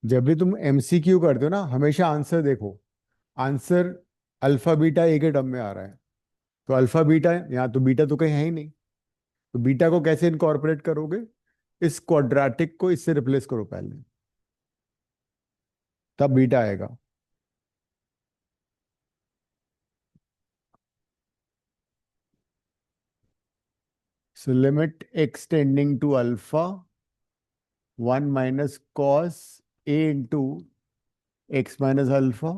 जब भी तुम एमसीक्यू करते हो ना, हमेशा आंसर देखो। आंसर अल्फा बीटा एक ही टर्म में आ रहा है। तो अल्फा बीटा, यहाँ तो बीटा तो कहीं है ही नहीं। तो बीटा को कैसे इनकॉर्पोरेट करोगे? इस क्वाड्रेटिक को इससे रिप्लेस करो पहले, तब बीटा आएगा। So limit x tending to alpha, one minus cos a into x minus alpha,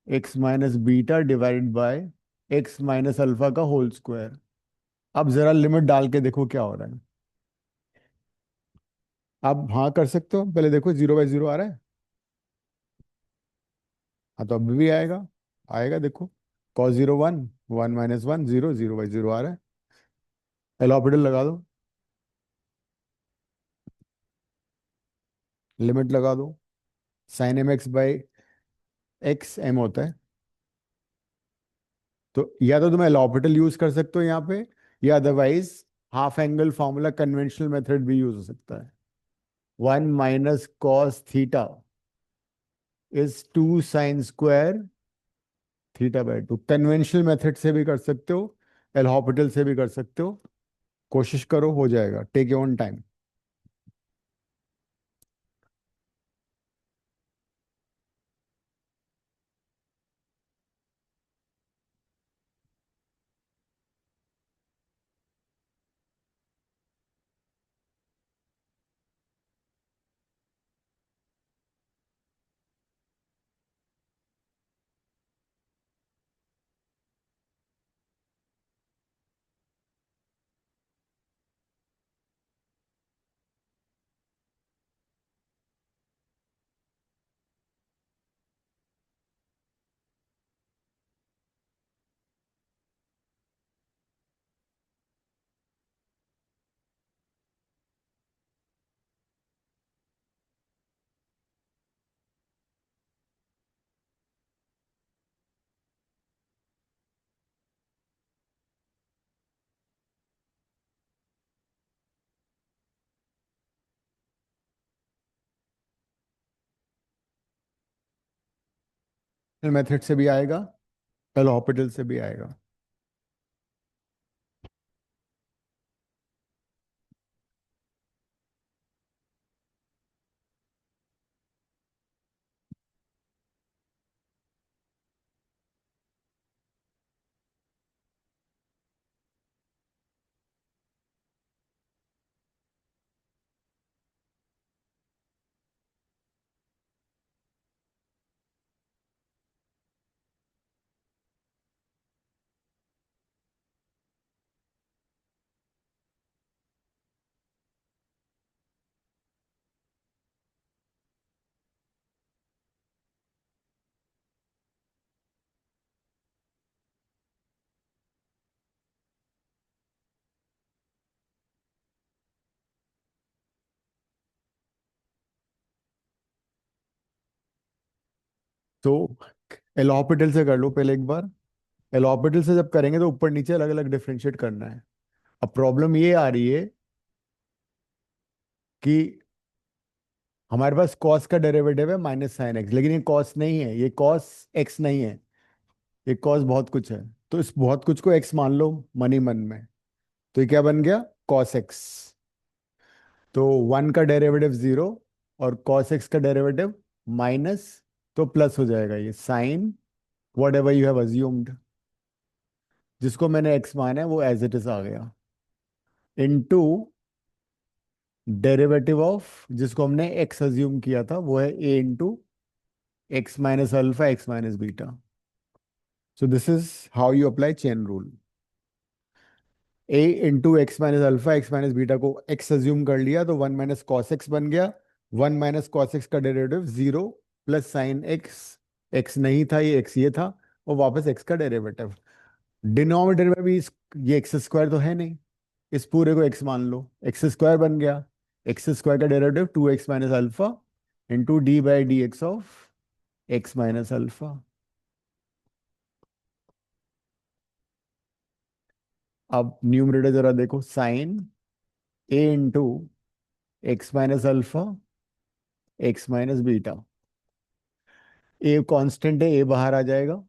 x minus beta divided by x minus alpha का होल स्क्वायर। अब जरा लिमिट डाल के देखो क्या हो रहा है। आप हाँ कर सकते हो, पहले देखो 0/0 आ रहा है। हाँ तो अभी भी आएगा। आएगा देखो। कॉस 0 1, 1 - 1 0, 0/0 आ रहा है। एल हॉपिटल लगा दो, लिमिट लगा दो। Sine m x by x m होता है। तो या तो तुम एल हॉपिटल यूज कर सकते हो यहाँ पे, या otherwise half angle formula conventional method भी यूज हो सकता है। 1 - cos theta is 2 sin² थीटा/2। Conventional method से भी कर सकते हो, एल हॉपिटल से भी कर सकते हो। कोशिश करो, हो जाएगा। Take your own time. Method से भी आएगा, एल हॉपिटल से भी आएगा। तो एल हॉपिटल से कर लो पहले एक बार। एल हॉपिटल से जब करेंगे तो ऊपर नीचे अलग अलग डिफरेंशिएट करना है। अब प्रॉब्लम ये आ रही है कि हमारे पास कॉस का डेरिवेटिव है -sin x, लेकिन ये कॉस नहीं है, ये कॉस एक्स नहीं है, ये कॉस बहुत कुछ है। तो इस बहुत कुछ को एक्स मान लो मन ही मन में। तो ये क्या बन गया? Cos x. तो 1 का डेरिवेटिव 0, और कॉस एक्स का डेरिवेटिव माइनस, तो प्लस हो जाएगा ये sine whatever you have assumed. जिसको मैंने एक्स माना है वो एज इट इज आ गया, इनटू डेरिवेटिव ऑफ जिसको हमने एक्स अज्यूम किया था, वो है a into x minus alpha x minus beta. So this is how you apply chain rule. A into x minus alpha x minus beta को x assume कर लिया, तो 1 - cos x बन गया। 1 - cos x का derivative 0, plus sine x. X नहीं था, ये एक्स ये था, और वापस एक्स का डेरिवेटिव। डिनोमिनेटर में भी ये एक्स स्क्वायर तो है नहीं, इस पूरे को एक्स मान लो, एक्स स्क्वायर बन गया। एक्स स्क्वायर का derivative 2x minus alpha into d/dx of x minus alpha. अब न्यूमरेटर जरा देखो, sine a into x minus alpha x minus beta. A constant है, ए बाहर आ जाएगा,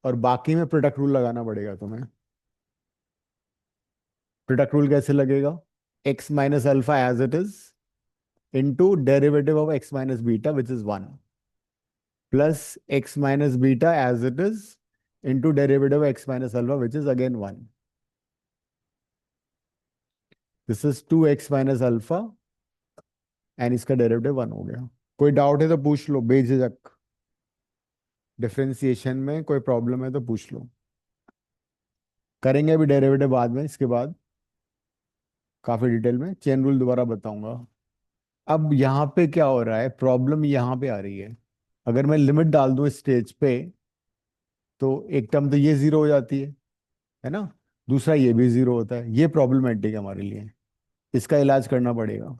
और बाकी में प्रोडक्ट रूल लगाना पड़ेगा तुम्हें। प्रोडक्ट रूल कैसे लगेगा? X minus alpha as it is into derivative of x minus beta which is one, plus x minus beta as it is into derivative x minus alpha which is again one. This is two x minus alpha and इसका derivative one हो गया। कोई doubt है तो पूछ लो बेझिझक। Differentiation में कोई प्रॉब्लम है तो पूछ लो। करेंगे अभी डेरिवेटिव बाद में, इसके बाद काफी डिटेल में चेन रूल दोबारा बताऊंगा। अब यहाँ पे क्या हो रहा है, प्रॉब्लम यहाँ पे आ रही है। अगर मैं लिमिट डाल दूं इस स्टेज पे, तो एक टर्म तो ये जीरो हो जाती है ना, दूसरा ये भी जीरो होता है। ये प्रॉब्लमेटिक है हमारे लिए, इसका इलाज करना पड़ेगा।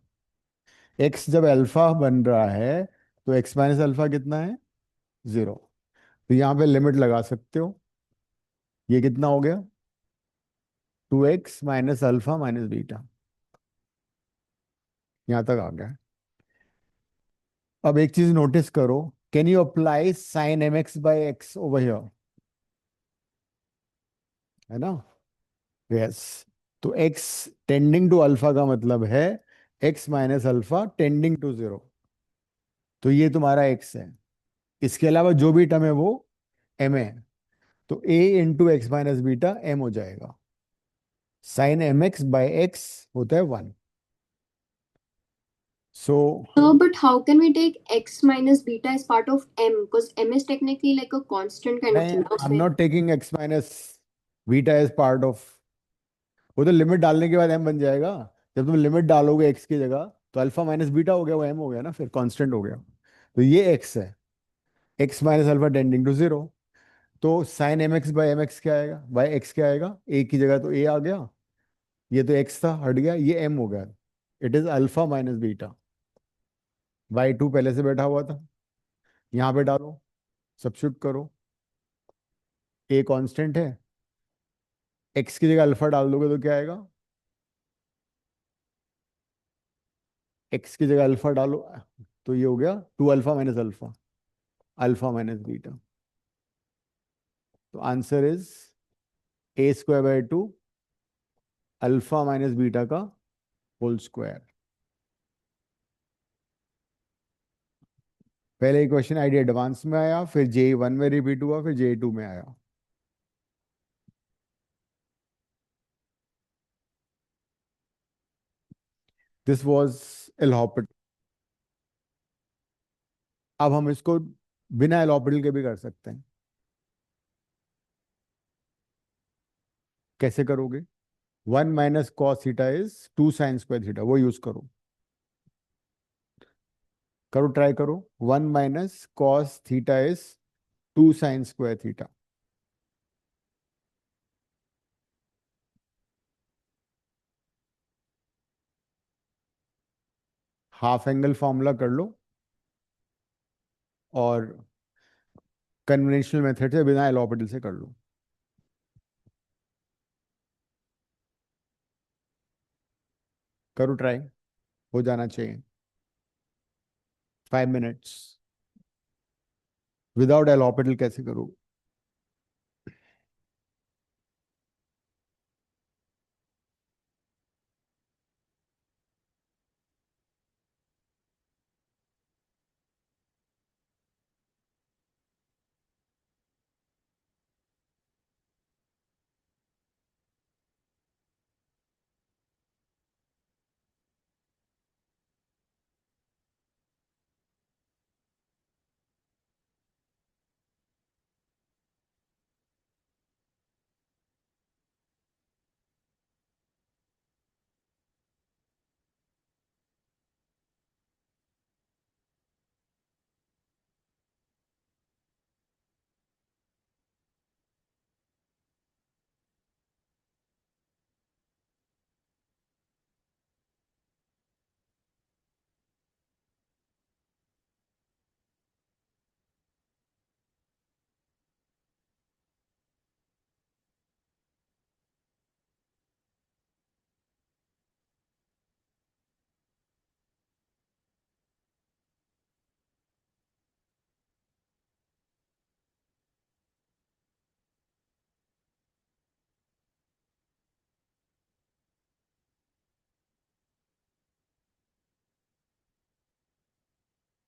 एक्स जब अल्फा बन रहा है तो एक्स माइनस अल्फा कितना है? जीरो। तो यहाँ पे लिमिट लगा सकते हो। ये कितना हो गया? Two x minus alpha minus beta. यहाँ तक आ गया। अब एक चीज नोटिस करो, can you apply sine m x by x over here? है ना? यस। तो एक्स टेंडिंग टू अल्फा का मतलब है x minus alpha tending to zero. तो ये तुम्हारा एक्स है। इसके अलावा जो भी टर्म है वो एम है। तो a into x minus beta m हो जाएगा। Sine m x by x होता है one. So But how can we take x minus beta as part of m? Because m is technically like a constant kind of नहीं, thing. I am not taking x minus beta as part of. वो तो limit डालने के बाद M बन जाएगा। जब तुम लिमिट डालोगे एक्स की जगह, तो अल्फा माइनस बीटा हो गया, वो एम हो गया ना, फिर कांस्टेंट हो गया। तो ये एक्स है, x minus alpha tending to zero. तो sine m x by m x क्या आएगा, बाई एक्स क्या आएगा? ए की जगह तो ए आ गया, ये तो एक्स था हट गया, ये एम हो गया। It is alpha minus beta. By two पहले से बैठा हुआ था, यहाँ पे डालो, सब्स्टिट्यूट करो। ए कांस्टेंट है, एक्स की जगह अल्फा डाल दोगे तो क्या आएगा? एक्स की जगह अल्फा डालो, तो ये हो गया two alpha minus alpha, alpha minus beta. तो answer is a square by two alpha minus beta का होल स्क्वायर। पहले क्वेश्चन आईडी एडवांस में आया, फिर जे वन में रिपीट हुआ, फिर जे टू में आया। This was L'Hopital. अब हम इसको बिना एलहॉपिटल के भी कर सकते हैं। कैसे करोगे? One minus cos theta is two sine square theta, वो यूज करो। करो, ट्राई करो। One minus cos theta is two sine square theta. Half angle formula कर लो, और कन्वेंशनल मेथड से बिना एलॉपिटल से कर लो। करो ट्राई, हो जाना चाहिए। 5 मिनट्स। विदाउट एलॉपिटल कैसे करो?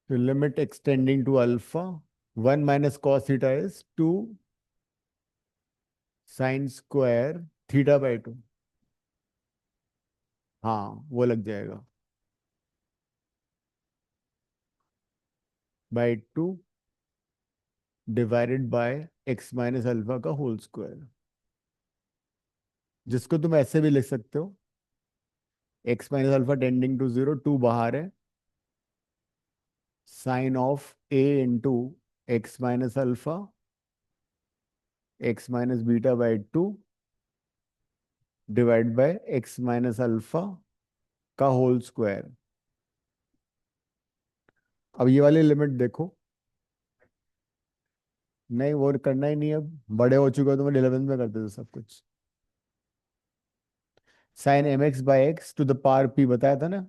So limit extending to alpha, 1 minus cos theta is 2 sin square theta by 2. हाँ वो लग जाएगा by 2 divided by x minus alpha का होल स्क्वायर, जिसको तुम ऐसे भी लिख सकते हो x minus alpha tending to 0, 2 बाहर है, sine of a into x minus alpha x minus beta by 2 divide by x minus alpha का होल स्क्वायर। अब ये वाली लिमिट देखो, नहीं वो करना ही नहीं, अब बड़े हो चुके हो, तो मैं 11th में करते थे सब कुछ। Sine m x by x to the power p बताया था ना,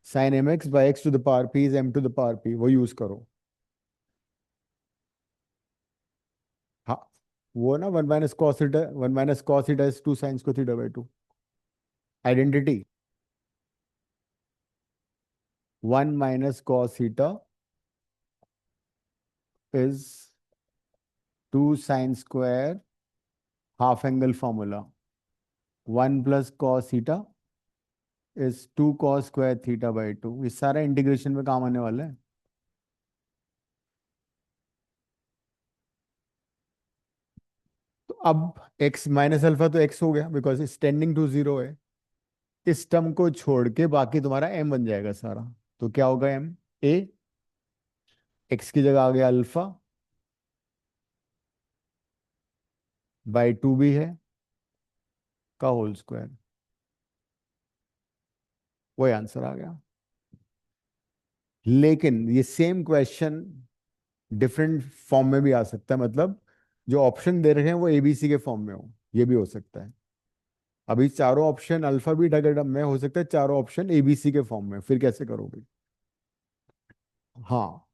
sine m x by x to the power p is m to the power p, वो यूज करो। हाँ वो ना 1 minus cos theta, 1 minus cos theta is 2 sine को theta by 2, identity. 1 minus cos theta is 2 sine square half angle formula, 1 plus cos theta is 2 cos square theta by 2, ये सारा integration में काम आने वाला है। तो अब x माइनस अल्फा तो x हो गया बिकॉज इट्स टेंडिंग टू 0 है, इस टर्म को छोड़ के बाकी तुम्हारा m बन जाएगा सारा। तो क्या होगा m, a, x की जगह आ गया अल्फा बाई 2 भी है का होल स्क्वायर, वही आंसर आ गया। लेकिन ये सेम क्वेश्चन डिफरेंट फॉर्म में भी आ सकता है, मतलब जो ऑप्शन दे रहे हैं वो एबीसी के फॉर्म में हो, ये भी हो सकता है। अभी चारों ऑप्शन अल्फा बीटा के टर्म में हो सकता है, चारों ऑप्शन एबीसी के फॉर्म में, फिर कैसे करोगे? हाँ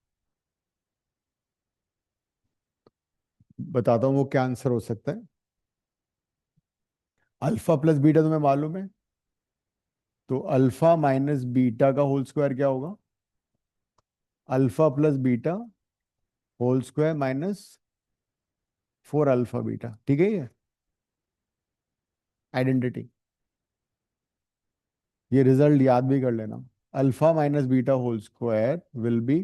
बताता हूँ वो क्या आंसर हो सकता है। अल्फा प्लस बीटा तुम्हें मालूम है, तो अल्फा माइनस बीटा का होल स्क्वायर क्या होगा? Alpha plus beta whole square minus 4 alpha beta, ठीक है ये आइडेंटिटी। ये रिजल्ट याद भी कर लेना, alpha minus beta whole square will be,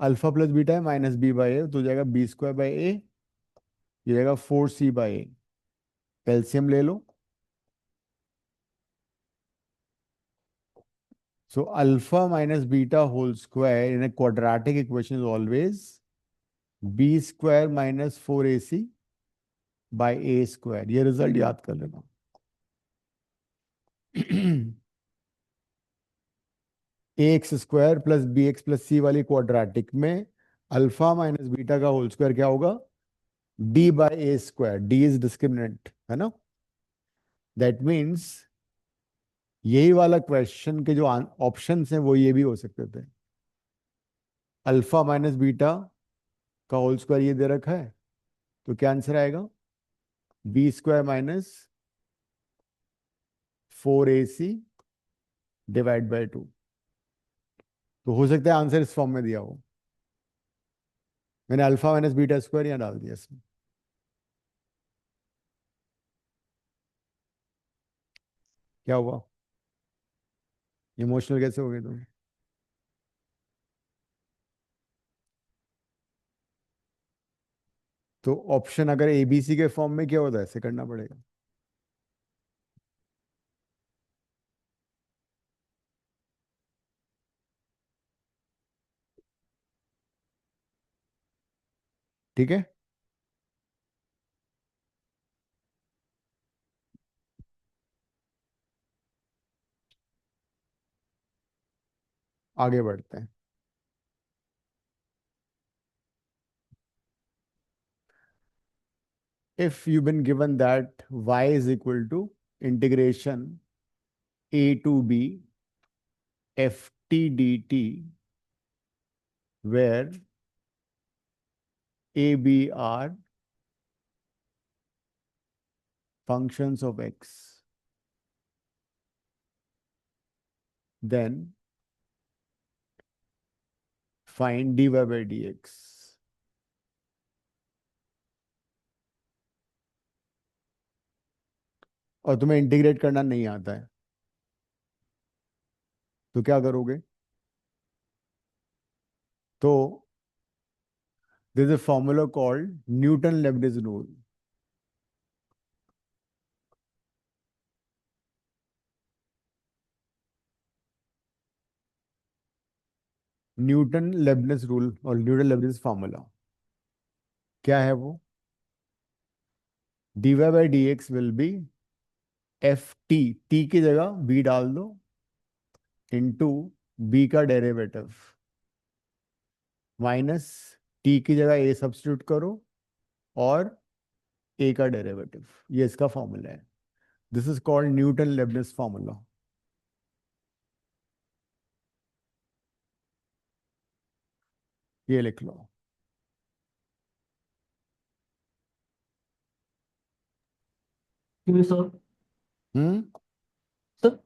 alpha plus beta है माइनस बी बाई ए, तो जाएगा बी स्क्वायर बाई ए, ये जाएगा 4c बाई ए। एलसीएम ले लो, so alpha minus beta whole square in a quadratic equation is always b square minus 4ac by a square, ये result याद कर लेना। A x square plus b x plus c वाली quadratic में alpha minus beta का whole square क्या होगा? D by a square, D is discriminant है ना, दैट मीन्स यही वाला क्वेश्चन के जो ऑप्शन हैं वो ये भी हो सकते थे। अल्फा माइनस बीटा का होल स्क्वायर ये दे रखा है, तो क्या आंसर आएगा? B square minus 4ac divide by 2, तो हो सकता है आंसर इस फॉर्म में दिया हो। मैंने अल्फा माइनस बीटा स्क्वायर यहाँ डाल दिया इसमें। क्या हुआ, इमोशनल कैसे हो गए तुम? तो ऑप्शन अगर एबीसी के फॉर्म में क्या होता है, ऐसे करना पड़ेगा। ठीक है, आगे बढ़ते हैं। If you been given that y is equal to integration a to b f t d t, where a b are functions of x, then find dy by dx। और तुम्हें इंटीग्रेट करना नहीं आता है तो क्या करोगे? तो this is a formula called Newton Leibniz rule. Newton Leibniz rule और न्यूटन लेबनिज फॉर्मूला क्या है वो? dy by dx will be F T, T की जगह बी डाल दो, इंटू बी का डेरिवेटिव, माइनस टी की जगह ए सब्स्टिट्यूट करो, और ए का डेरिवेटिव। ये इसका फॉर्मूला है। This is called Newton Leibniz formula. ये लिख लो। क्यों sir? Hmm. Sir,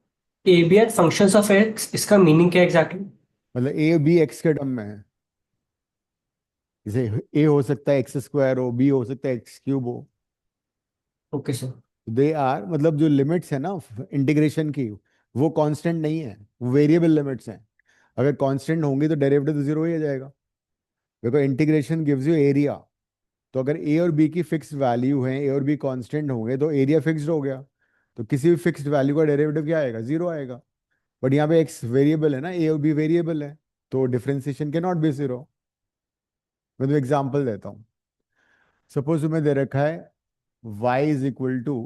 A B are functions of x, इसका मीनिंग क्या एग्जैक्टली? मतलब ए बी एक्स के टर्म में है। जैसे ए हो सकता है एक्स स्क्वायर हो, बी हो सकता है एक्स क्यूब हो। Okay sir. दे आर, मतलब जो लिमिट्स है ना इंटीग्रेशन की, वो कांस्टेंट नहीं है, वेरिएबल लिमिट्स हैं। अगर कांस्टेंट होंगी तो डेरिवेटिव तो जीरो ही आ जाएगा। देखो इंटीग्रेशन गिव्स यू एरिया। तो अगर ए और बी की फिक्स वैल्यू है, ए और बी कांस्टेंट होंगे, तो एरिया फिक्स्ड हो गया। तो किसी भी फिक्स्ड वैल्यू का डेरिवेटिव क्या आएगा? जीरो आएगा। बट यहाँ पे एक्स वेरिएबल है ना, ए और बी वेरिएबल है, तो डिफरेंशिएशन के नॉट बी जीरो। मैं तो एग्जांपल देता हूँ। सपोज तुम्हें दे रखा है y is equal to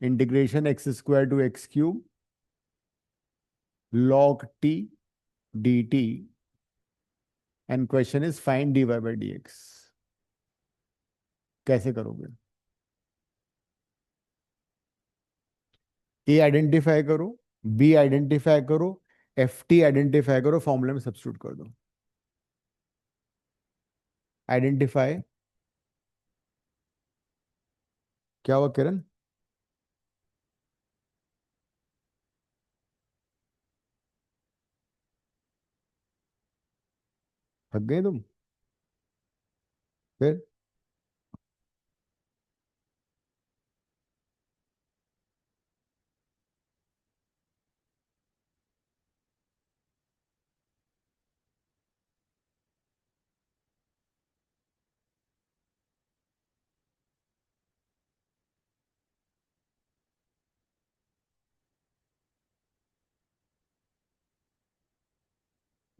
integration x square to x cube log t dt, and question is find dy by dx। कैसे करोगे? ए आइडेंटिफाई करो, बी आइडेंटिफाई करो, एफ टी आइडेंटिफाई करो, फॉर्मूला में सब्स्टिट्यूट कर दो। आइडेंटिफाई क्या हुआ किरण? थक गए तुम? फिर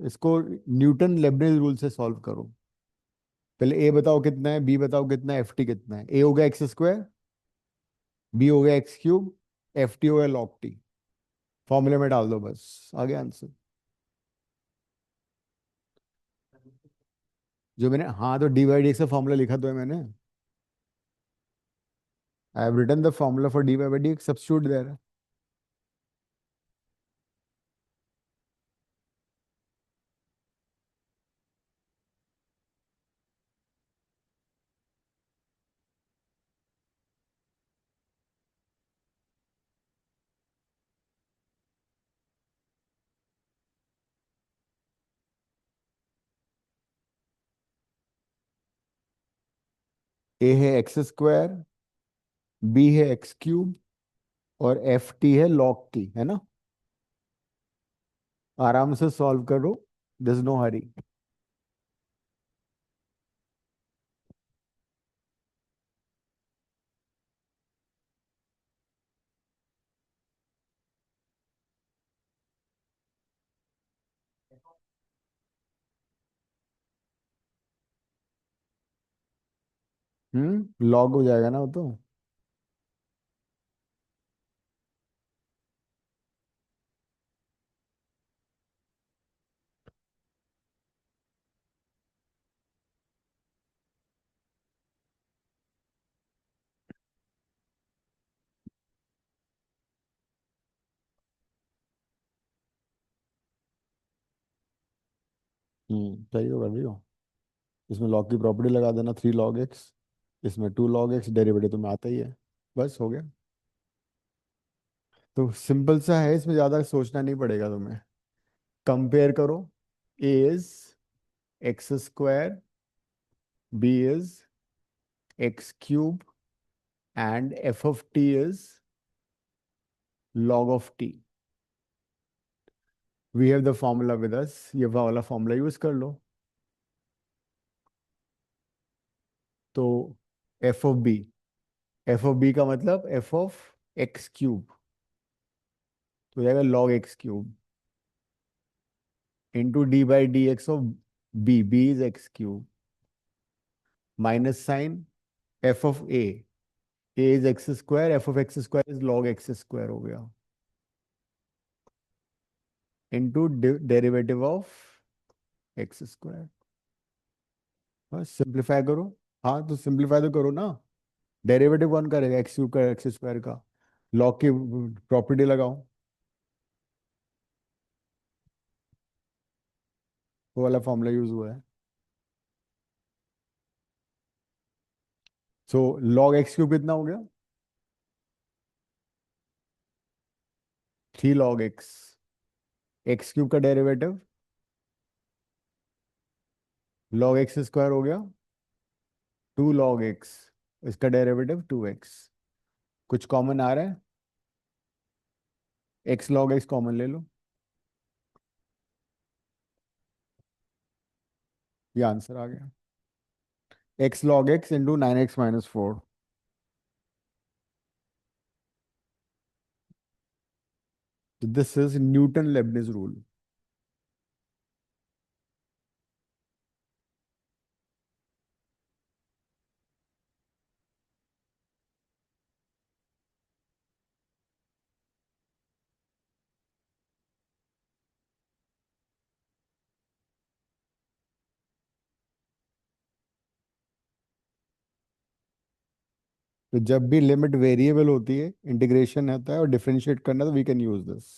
इसको न्यूटन लेबनिज रूल से सॉल्व करो। पहले ए बताओ कितना है, बी बताओ कितना है, एफ टी कितना है। ए हो गया एक्स स्क्वायर, बी हो गया एक्स क्यूब, एफ टी हो गया लॉग टी। फॉर्मूले में डाल दो, बस आ गया आंसर। जो मैंने, हाँ तो डी बाई डी एक्स का फॉर्मूला लिखा तो है मैंने। I have written the formula for d by d x, substitute there. A है एक्स स्क्वायर, बी है एक्स क्यूब, और एफ टी है लॉग टी, है ना? आराम से सॉल्व करो, दिस नो हरी। लॉग हो जाएगा ना वो तो। सही तो कर रही हो। इसमें लॉग की प्रॉपर्टी लगा देना, 3 log x। इसमें 2 log x, डेरिवेटिव तुम्हें आता ही है। बस हो गया। तो सिंपल सा है, इसमें ज्यादा सोचना नहीं पड़ेगा तुम्हें। कंपेयर करो। ए is x square, b is x cube, and f of t is log of t. We have the formula with us. ये वाला formula use कर लो. तो f of b, का मतलब f of x cube, तो हो जाएगा log x cube into d by dx of b. b is x cube minus sign f of a is x square, f of x square is log x square हो गया into derivative of x square. बस simplify करो. हाँ तो simplify तो करो ना. Derivative कौन करेगा? एक्स क्यूब का एक्स स्क्वायर का. लॉग की प्रॉपर्टी लगाओ. वो वाला फॉर्मूला यूज हुआ है. सो लॉग एक्स क्यूब कितना हो गया? 3 लॉग एक्स. एक्स क्यूब का डेरिवेटिव लॉग एक्स स्क्वायर हो गया 2 लॉग एक्स. इसका डेरिवेटिव 2x. कुछ कॉमन आ रहा है? एक्स लॉग एक्स कॉमन ले लो. ये आंसर आ गया. X log x into 9x minus 4. This is Newton Leibniz rule. तो जब भी लिमिट वेरिएबल होती है, इंटीग्रेशन होता है और डिफरेंशिएट करना, तो वी कैन यूज दिस.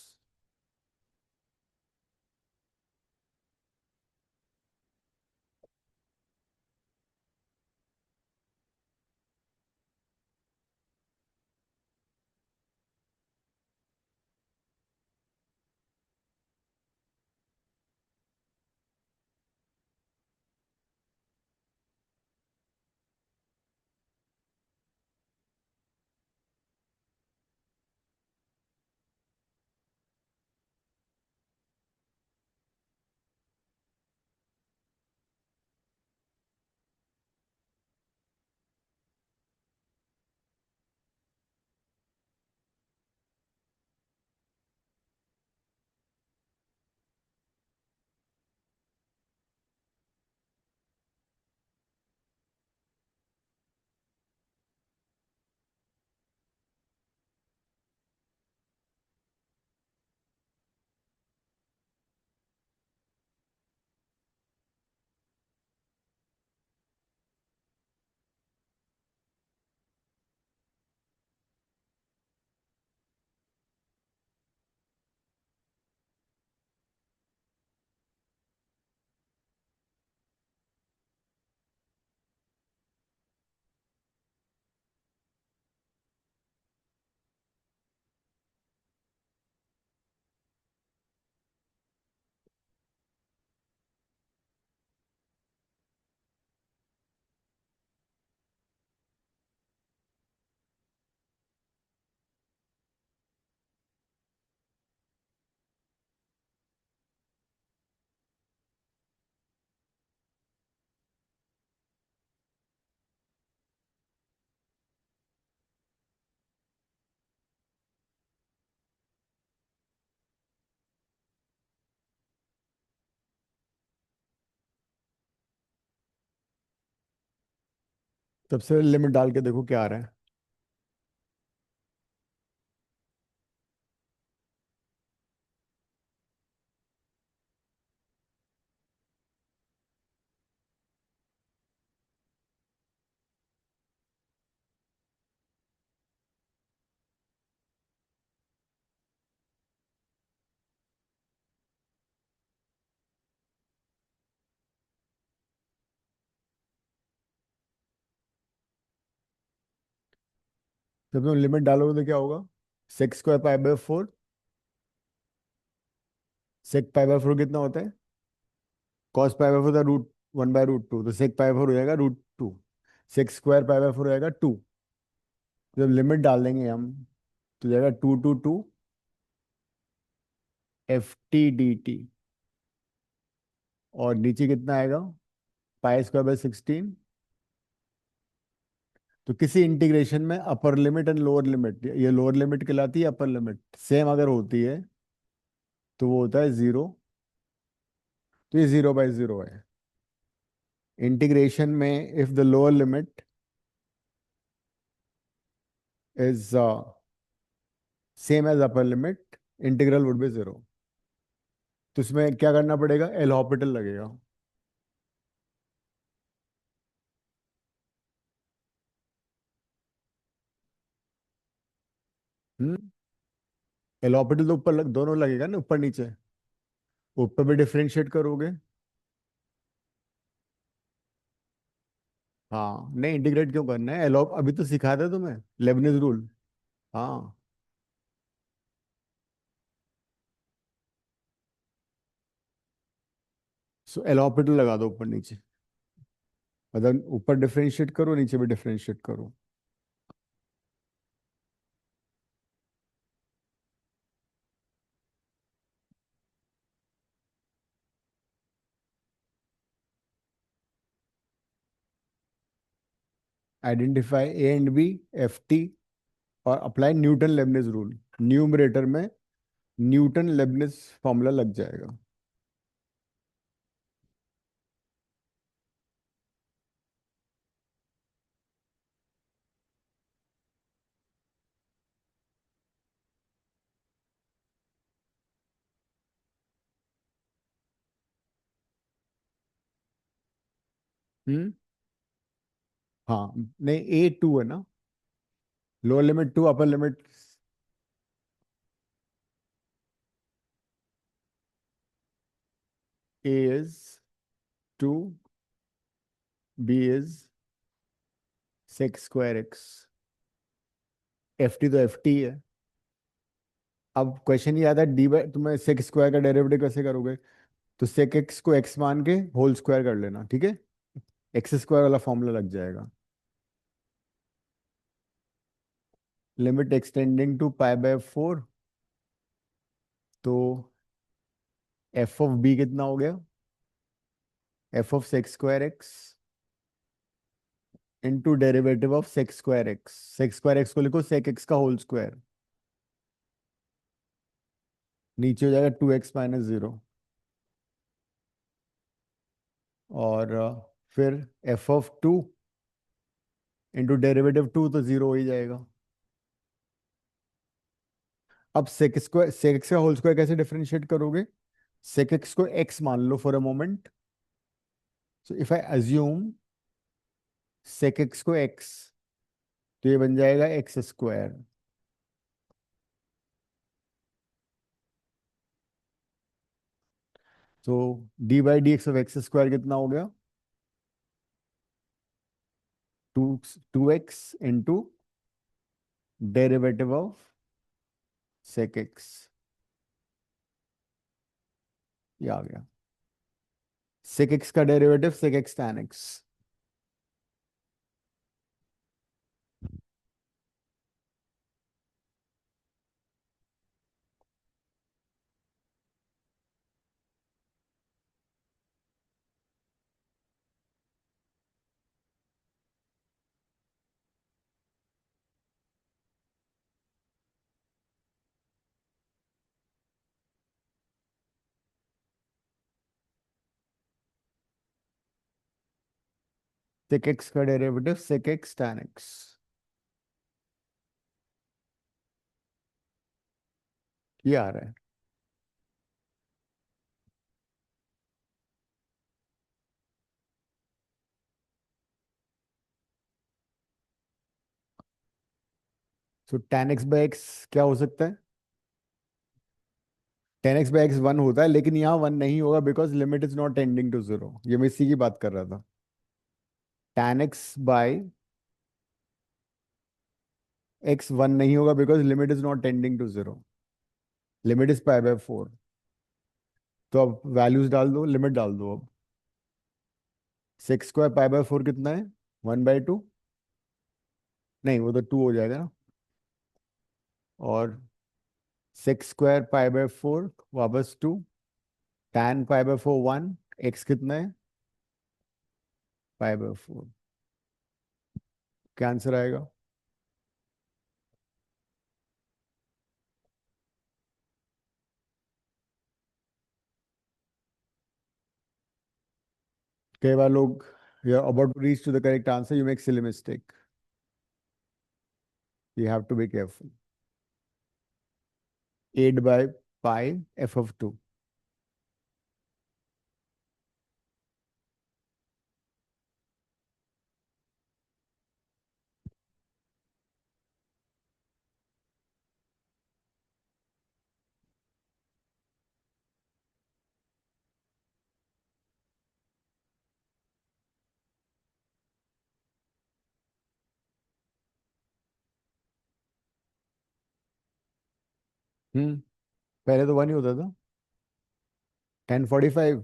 सबसे लिमिट डाल के देखो क्या आ रहा है. जब तुम लिमिट डालोगे तो क्या होगा? Sec square pi by 4. Sec pi by 4 कितना होता है? कॉस पाई बाय 4 रूट 1/√2, तो सेक पाई बाय 4 हो जाएगा √2, सेक स्क्वायर पाई बाय 4 हो जाएगा 2। जब लिमिट डाल देंगे हम तो जाएगा 2 to 2 FT dt, और नीचे कितना आएगा, π² / 16। तो किसी इंटीग्रेशन में upper limit and lower limit, ये लोअर लिमिट कहलाती है, अपर लिमिट सेम अगर होती है तो वो होता है 0। तो ये 0/0 है। इंटीग्रेशन में if the lower limit is same as upper limit, integral would be 0। तो इसमें क्या करना पड़ेगा, एल हॉपिटल लगेगा। हम्म, एल हॉपिटल तो दोनों लगेगा ना, ऊपर नीचे। ऊपर भी डिफरेंशिएट करोगे। हाँ, नहीं इंटीग्रेट क्यों करना है, एल अभी तो सिखाया था तुम्हें, लेबनिज रूल। हाँ, सो एल हॉपिटल लगा दो ऊपर नीचे, मतलब ऊपर डिफरेंशिएट करो, नीचे भी डिफरेंशिएट करो। Identify a and b, FT, और apply Newton Leibniz rule. Numerator में न्यूटन लेबनिज फॉर्मूला लग जाएगा। हम्म, हाँ, नहीं A2 है ना, lower limit 2, upper limit. A is 2, B is sec²x, FT तो FT है। अब क्वेश्चन ये आता है डी बाई, तुम्हें सेक स्क्वायर का डेरिवेटिव कैसे करोगे, तो सेक एक्स को एक्स मान के होल स्क्वायर कर लेना, ठीक है, x² वाला फॉर्मूला लग जाएगा। लिमिट एक्सटेंडिंग टू π/4, तो f(b) कितना हो गया, f(sec²x) into derivative of sec²x। sec²x को लिखो सेक एक्स का होल स्क्वायर, नीचे हो जाएगा 2x - 0। और फिर f(2) इंटू डेरिवेटिव 2, तो 0 हो ही जाएगा। अब सेक एक्स का होल स्क्वायर कैसे डिफरेंशिएट करोगे, सेक एक्स को x मान लो for a moment. So if I assume sec x को x, तो ये बन जाएगा x²। तो d/dx(x²) कितना हो गया, 2x into derivative of sec x, ये आ गया। सेक एक्स का derivative sec x tan x। Sec x का derivative sec x tan x। ये आ रहा है। सो tan x/x क्या हो सकता है, tan x/x 1 होता है, लेकिन यहाँ 1 नहीं होगा because limit is not tending to 0। ये मैं इसी की बात कर रहा था। tan x/x 1 नहीं होगा because limit is not tending to 0, limit is π/4। तो अब वैल्यूज डाल दो, लिमिट डाल दो अब। Six square pi by four कितना है? 1/2। नहीं, वो तो 2 हो जाएगा ना। और sec square pi by four वापस 2। tan pi by four 1। X कितना है? Pi by four. क्या आंसर आएगा? कई बार लोग, you are about to reach to the correct answer, you make silly mistake, you have to be careful. 8/pi f of 2। पहले तो 1 ही होता था। 1045।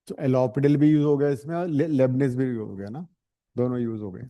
तो एलोपिडल भी यूज हो गया इसमें, और लेबनिज भी हो गया ना। दोनों यूज हो गए।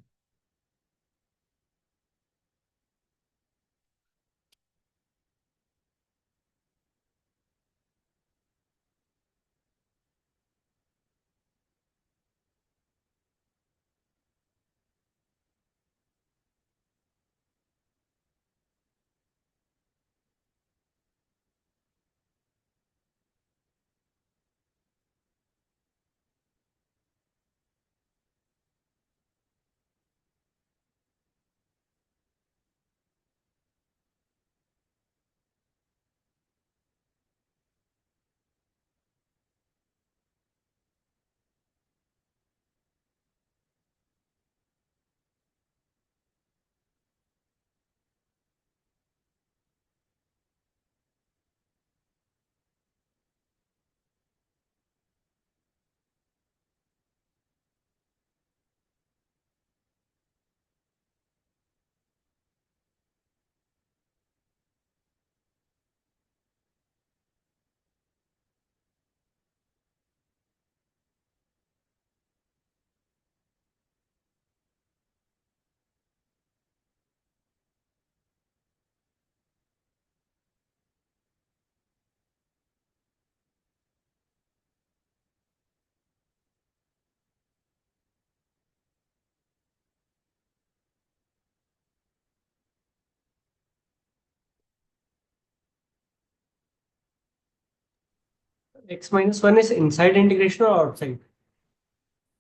x-1 इज इनसाइड इंटीग्रेशन और आउटसाइड?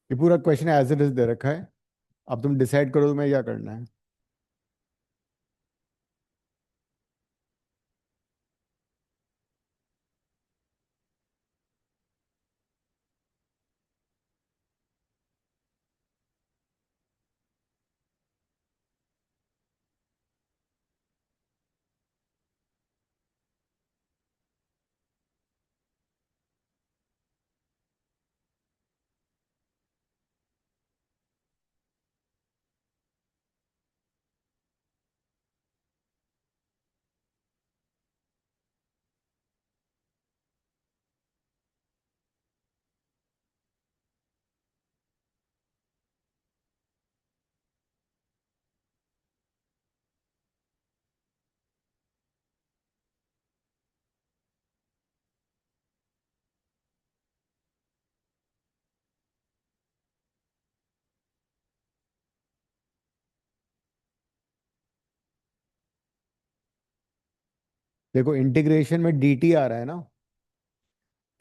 ये पूरा क्वेश्चन एज इट इज दे रखा है। अब तुम डिसाइड करो तुम्हें क्या करना है। देखो, इंटीग्रेशन में dt आ रहा है ना।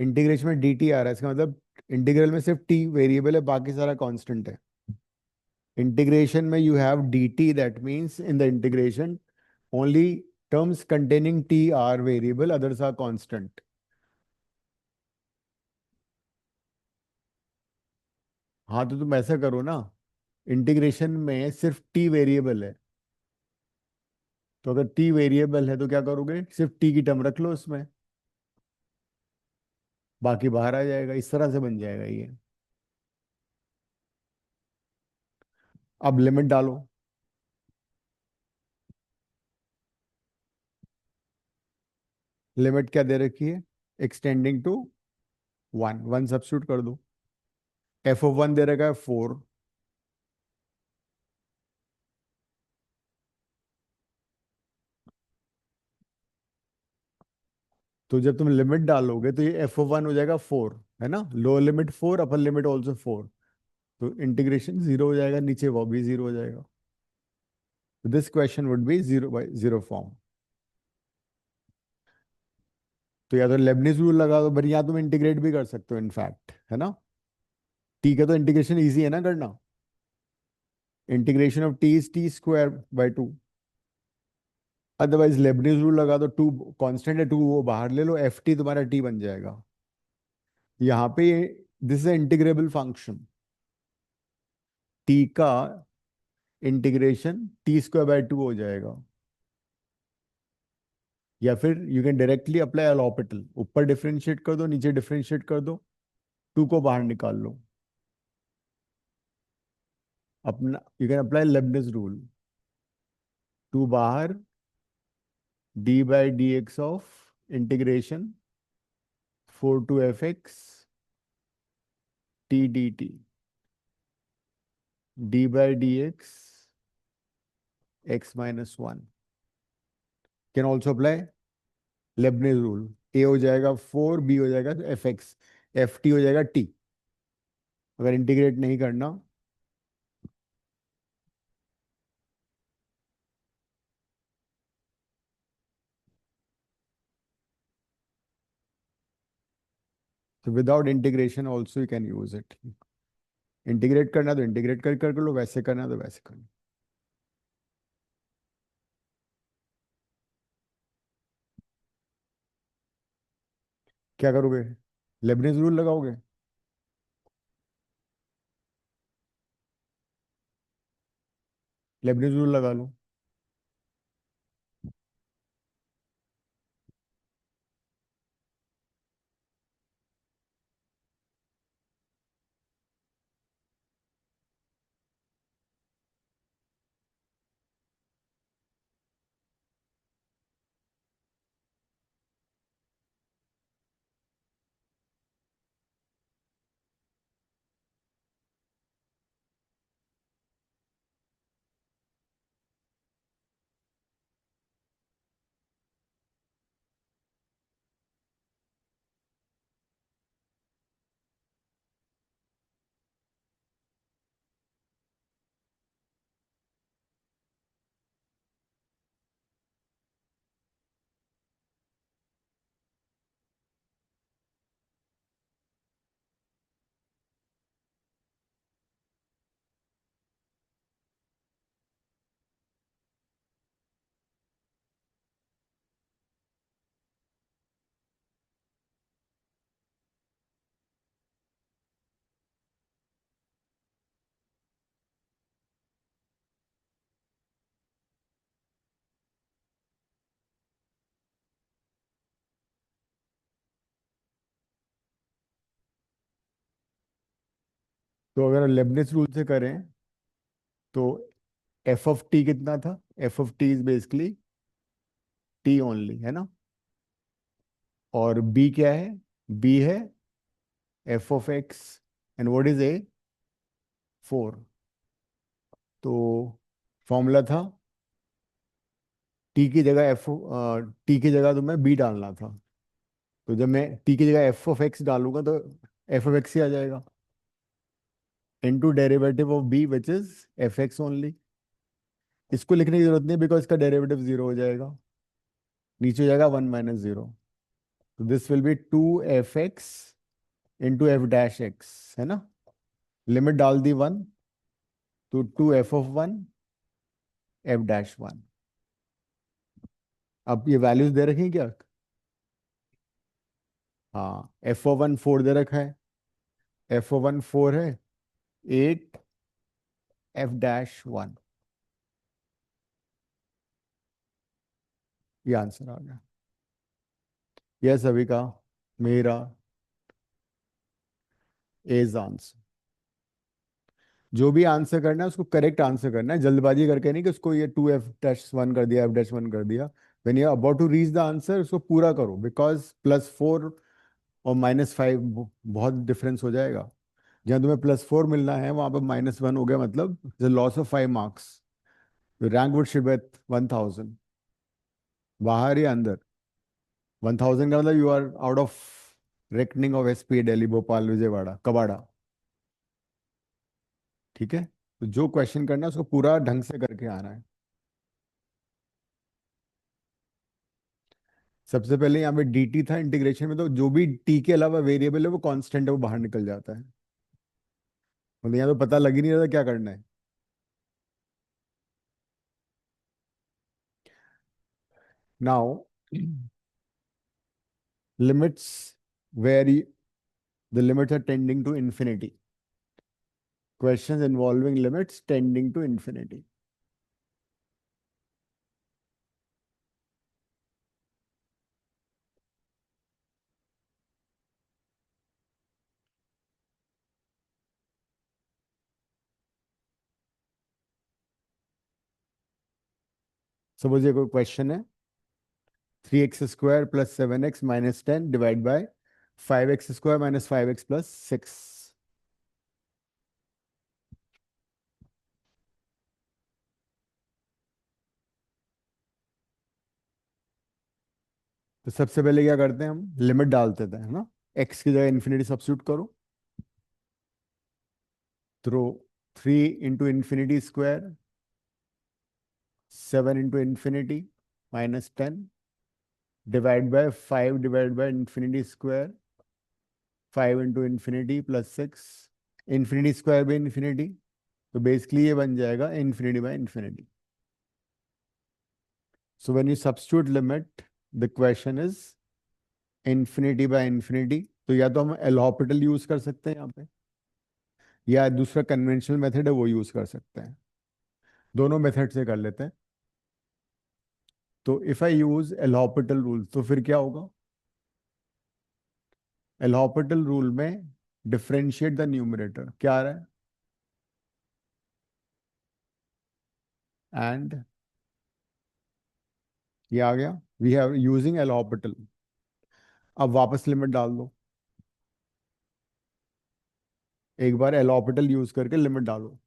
इंटीग्रेशन में dt आ रहा है, इसका मतलब इंटीग्रल में सिर्फ t वेरिएबल है, बाकी सारा कांस्टेंट है। इंटीग्रेशन में you have dt, that means in the integration only terms containing t are variable, others are constant. हाँ, तो तुम ऐसा करो ना, इंटीग्रेशन में सिर्फ t वेरिएबल है, तो अगर टी वेरिएबल है तो क्या करोगे, सिर्फ टी की टर्म रख लो उसमें, बाकी बाहर आ जाएगा। इस तरह से बन जाएगा ये। अब लिमिट डालो। लिमिट क्या दे रखी है, एक्सटेंडिंग टू 1, 1 सब्स्टिट्यूट कर दो। एफ ऑफ 1 दे रखा है 4, तो जब तुम लिमिट डालोगे तो ये एफ ऑफ 1 हो जाएगा 4, है ना, lower limit 4, upper limit also 4, तो इंटीग्रेशन 0 हो जाएगा, नीचे वो भी 0 हो जाएगा। This question would be 0 by 0 form. तो या तो लेबनिज रूल लगा दो, पर या तुम इंटीग्रेट भी कर सकते हो इनफैक्ट, है ना। टी का तो इंटीग्रेशन इजी है ना करना, integration of T is T square by 2। Otherwise Lebanese rule लगा दो, टू कांस्टेंट है, टू वो बाहर ले लो, एफ टी तुम्हारा टी बन जाएगा। यहाँ पे this is integrable function, T का इंटीग्रेशन टी स्क्वायर बाय 2 हो जाएगा। या फिर यू कैन डायरेक्टली अप्लाई एलॉपिटल, ऊपर डिफरेंशिएट कर दो, नीचे डिफरेंशिएट कर दो, 2 को बाहर निकाल लो। अपना you can apply Leibniz rule, 2 बाहर, d by d x of integration 4 to f x t d t, d by d x x minus 1। Can also apply Leibniz rule, a हो जाएगा 4, बी हो जाएगा एफ एक्स, एफ टी हो जाएगा T, अगर integrate नहीं करना। तो without integration also you can use it. Integrate करना तो इंटीग्रेट कर लो, वैसे करना तो वैसे कर लो। क्या करोगे, लेबनिज रूल लगाओगे। लेबनिज रूल लगा लो। तो अगर लेबनिज रूल से करें तो एफ ऑफ टी कितना था, F of T is basically T only, है ना। और बी क्या है, बी है F of x, and what is a, 4। तो फॉर्मूला था टी की जगह एफ, टी की जगह तुम्हें बी डालना था, तो जब मैं टी की जगह एफ ऑफ एक्स डालूंगा तो एफ ऑफ एक्स ही आ जाएगा, into derivative of b which is f x only. इसको लिखने की जरूरत नहीं, बिकॉज इसका डेरिवेटिव 0 हो जाएगा, नीचे हो जाएगा 1 - 0। तो this will be 2f(x) into F dash x, है ना। लिमिट डाल दी 1, तो 2f(1) एफ डैश 1। अब ये वैल्यूज दे रखी हैं क्या, हाँ, f(1) 4 दे रखा है, f(1) 4 है, 8 एफ डैश 1। ये आंसर आ गया। यस अविका, मेरा इज आंसर। जो भी आंसर करना है उसको करेक्ट आंसर करना है, जल्दबाजी करके नहीं कि उसको ये 2f-1 कर दिया, f-1 कर दिया। When you are about to reach the answer उसको पूरा करो, बिकॉज +4 और -5 बहुत डिफरेंस हो जाएगा। जहाँ तुम्हें +4 मिलना है वहां पर -1 हो गया, मतलब the loss of 5 marks. Rank would should be 1000। बाहर या अंदर? 1000 का मतलब you are out of reckoning of SP Delhi, Bhopal, Vijayawada, कबाड़ा। ठीक है, तो जो क्वेश्चन करना है उसको पूरा ढंग से करके आना है। सबसे पहले यहाँ पे dt था इंटीग्रेशन में, तो जो भी t के अलावा वेरिएबल है वो कांस्टेंट है, वो बाहर निकल जाता है। मतलब यहाँ तो पता लग ही नहीं रहा था क्या करना है। Now limits were the limits are tending to infinity. Questions involving limits tending to infinity. Suppose ये कोई क्वेश्चन है, 3x² + 7x - 10 divide by 5x² - 5x + 6। तो सबसे पहले क्या करते हैं, हम लिमिट डालते थे, है ना। x की जगह इन्फिनिटी सब्स्टिट्यूट करो, तो 3 × ∞², 7 × ∞ -10 divide by 5 divide by ∞², 5 × ∞ + 6, ∞² by infinity, तो बेसिकली ये बन जाएगा infinity by infinity. So when you substitute limit, the question is infinity by infinity. तो या तो हम एल हॉपिटल यूज कर सकते हैं यहाँ पे, या दूसरा कन्वेंशनल मेथड है वो यूज कर सकते हैं। दोनों मेथड से कर लेते हैं। तो if I use L Hopital rule तो फिर क्या होगा, एल हॉपिटल रूल में डिफरेंशिएट द न्यूमरेटर, क्या आ रहा है, एंड ये आ गया, we have using L Hopital. अब वापस लिमिट डाल दो, एक बार एल हॉपिटल यूज करके लिमिट डालो।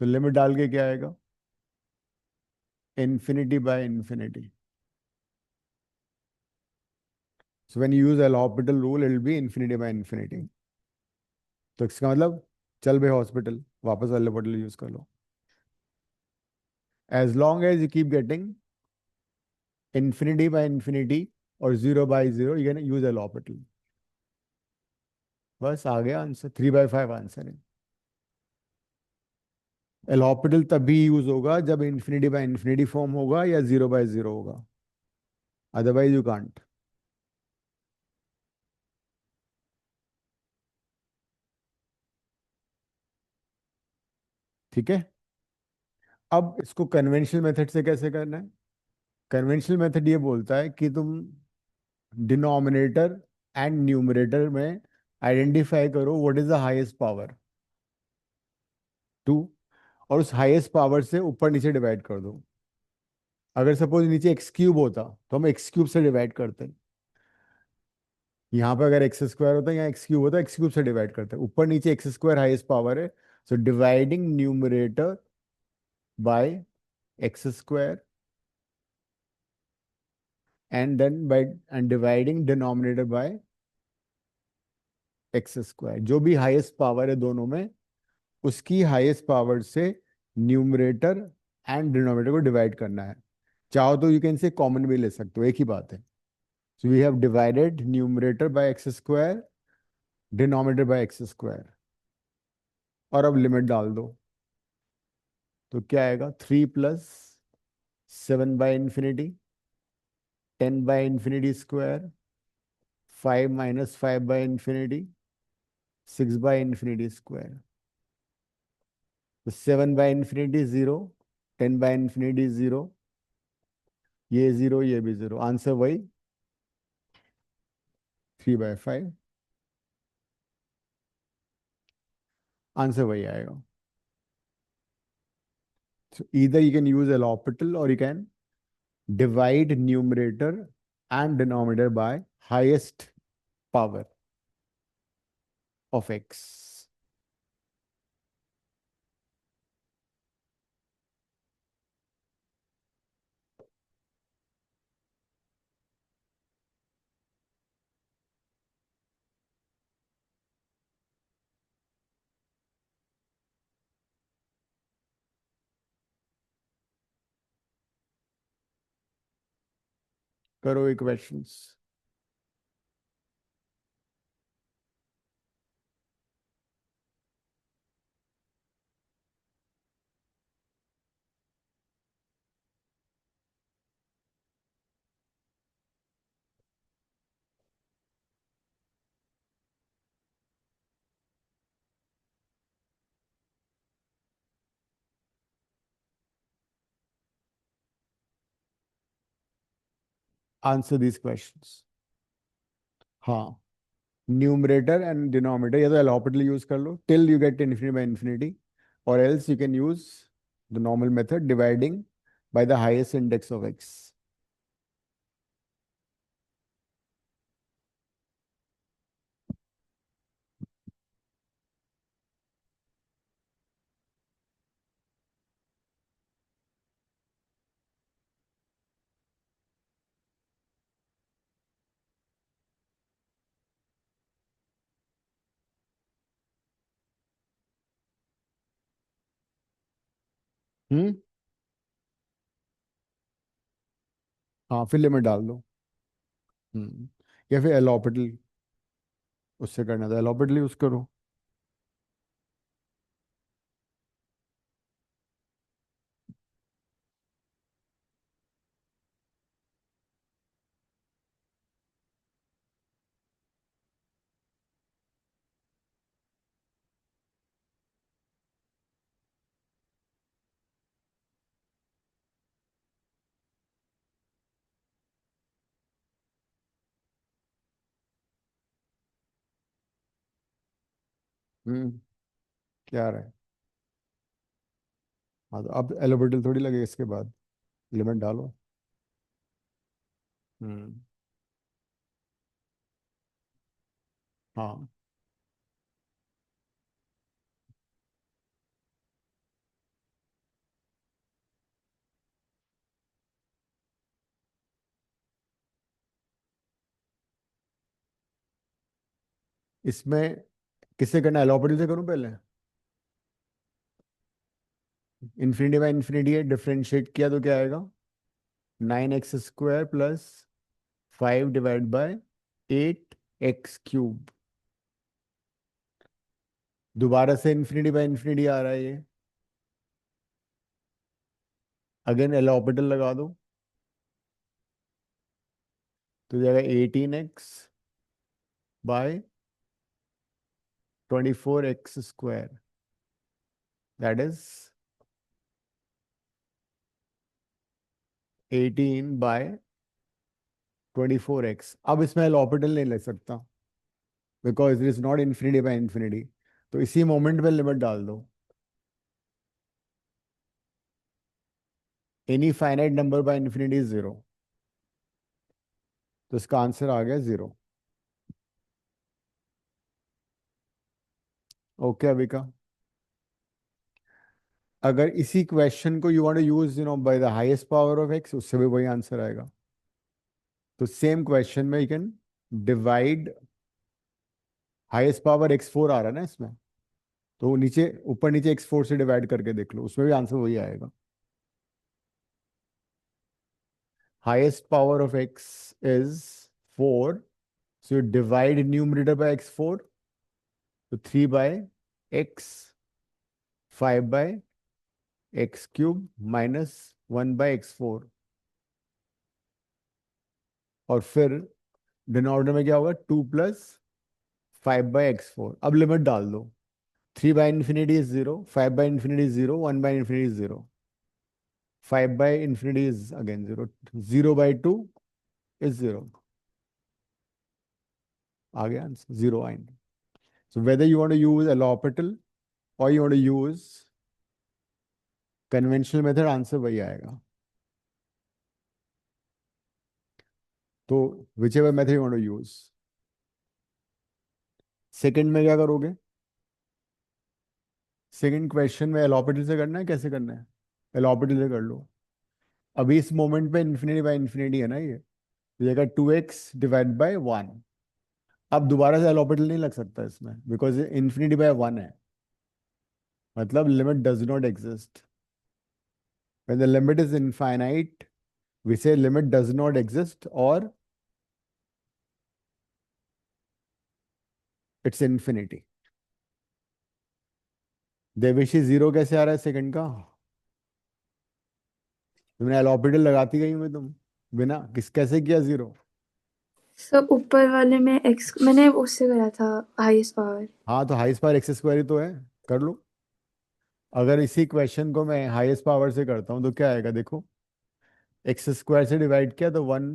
तो लिमिट डाल के क्या आएगा, infinity by infinity. So when you use L Hopital rule it will be infinity by infinity. तो इसका मतलब चल भाई हॉस्पिटल, वापस एल हॉपिटल यूज कर लो। As long as you keep getting infinity by infinity और 0 by 0, you can use L Hôpital. बस आ गया आंसर, 3/5 आंसर है। एल हॉपिटल तभी यूज होगा जब इन्फिनिटी बाय इन्फिनिटी फॉर्म होगा या 0 by 0 होगा, अदरवाइज यू कांट। ठीक है, अब इसको कन्वेंशनल मेथड से कैसे करना है। कन्वेंशनल मेथड ये बोलता है कि तुम डिनोमिनेटर एंड न्यूमरेटर में आइडेंटिफाई करो what is the highest power, 2, और उस हाईएस्ट पावर से ऊपर नीचे डिवाइड कर दो। अगर सपोज नीचे x³ होता तो हम x³ से डिवाइड करते हैं, यहाँ पे अगर x² होता है, यहाँ x³ होता है, x³ से डिवाइड करते हैं। ऊपर नीचे x² हाईएस्ट पावर है, so dividing numerator by x² and then by and dividing denominator by x²। जो भी हाईएस्ट पावर है दोनों में, उसकी हाईएस्ट पावर से न्यूमरेटर एंड डिनोमिनेटर को डिवाइड करना है। चाहो तो यू कैन से कॉमन भी ले सकते हो, एक ही बात है। So we have divided numerator by x², denominator by x², और अब लिमिट डाल दो। तो क्या आएगा, 3 + 7 by infinity, 10 by infinity square, 5 - 5 by infinity, 6 by infinity square. तो 7 बाय इन्फिनिटी 0, 10 बाय इन्फिनिटी 0, ये 0, ये भी 0, आंसर वही 3/5, आंसर वही आएगा. So either you can use L'Hopital or you can divide numerator and denominator by highest power of x. करो equations. Answer these questions. हाँ, numerator and denominator या तो एलॉपिटल यूज कर लो till you get infinity by infinity, और else you can use the normal method dividing by the highest index of x. Hmm. हाँ, फिर limit डाल दो. या फिर एलॉपिटल उससे करना था, एलॉपिटल यूज करो. क्या रहा है? हाँ, तो अब एलोपेटल थोड़ी लगे इसके बाद, लिमिट डालो. हम्म. हाँ, इसमें किससे करना है? एलोपेटल से करूं पहले? इन्फिनिटी बाय इन्फिनिटी है, डिफरेंशिएट किया तो क्या आएगा? 9x² plus 5 divide by 8x³. दोबारा से इन्फिनिटी बाय इन्फिनिटी आ रहा है ये. अगेन एलोपेटल लगा दो तो जाएगा 18x/24x². That is 18/24x. अब इसमें एलोपेटल नहीं ले सकता because it is not infinity by infinity. तो इसी मोमेंट में लिमिट डाल दो. Any finite number by infinity is 0. तो इसका आंसर आ गया 0. ओके अविका, अगर इसी क्वेश्चन को you want to use by the highest power of x, उससे भी वही आंसर आएगा. तो सेम क्वेश्चन में you can divide highest power x4 आ रहा है ना इसमें, तो नीचे ऊपर नीचे x4 से डिवाइड करके देख लो, उसमें भी आंसर वही आएगा. Highest power of x is 4, so you divide numerator by x4, so 3/x, 5/x³ minus 1/x4. और फिर डिनोमिनेटर में क्या होगा? 2 प्लस 5/x4. अब लिमिट डाल दो. 3/∞ is 0, 5/∞ is 0, 1/∞ is 0. 5 by infinity is again 0. 0 by 2 is 0. आ गया आंसर, 0 आएंगे. So whether you want to use L'Hopital or you want to use conventional method, answer वही आएगा. तो whichever method you want to use. Second में क्या करोगे? Second question में L'Hopital से करना है, कैसे करना है? L'Hopital से कर लो. अभी इस मोमेंट पे इन्फिनिटी बाय इन्फिनिटी है ना ये, तो ये 2x डिवाइड बाय 1. अब दोबारा से L'Hopital नहीं लग सकता इसमें, बिकॉज इन्फिनिटी बाय 1 है, मतलब limit does not exist. When the limit is infinite we say limit does not exist or it's infinity. देवेशी 0 कैसे आ रहा है सेकंड का? तुमने L'Hopital लगाती गई में तुम बिना कैसे किया 0? सब ऊपर वाले में x मैंने उससे करा था हाईएस्ट पावर. हाँ, तो हाईएस्ट पावर एक्स स्क्वायर ही तो है, कर लो. अगर इसी क्वेश्चन को मैं हाईएस्ट पावर से करता हूँ तो क्या आएगा? देखो, एक्स स्क्वायर से डिवाइड किया तो 1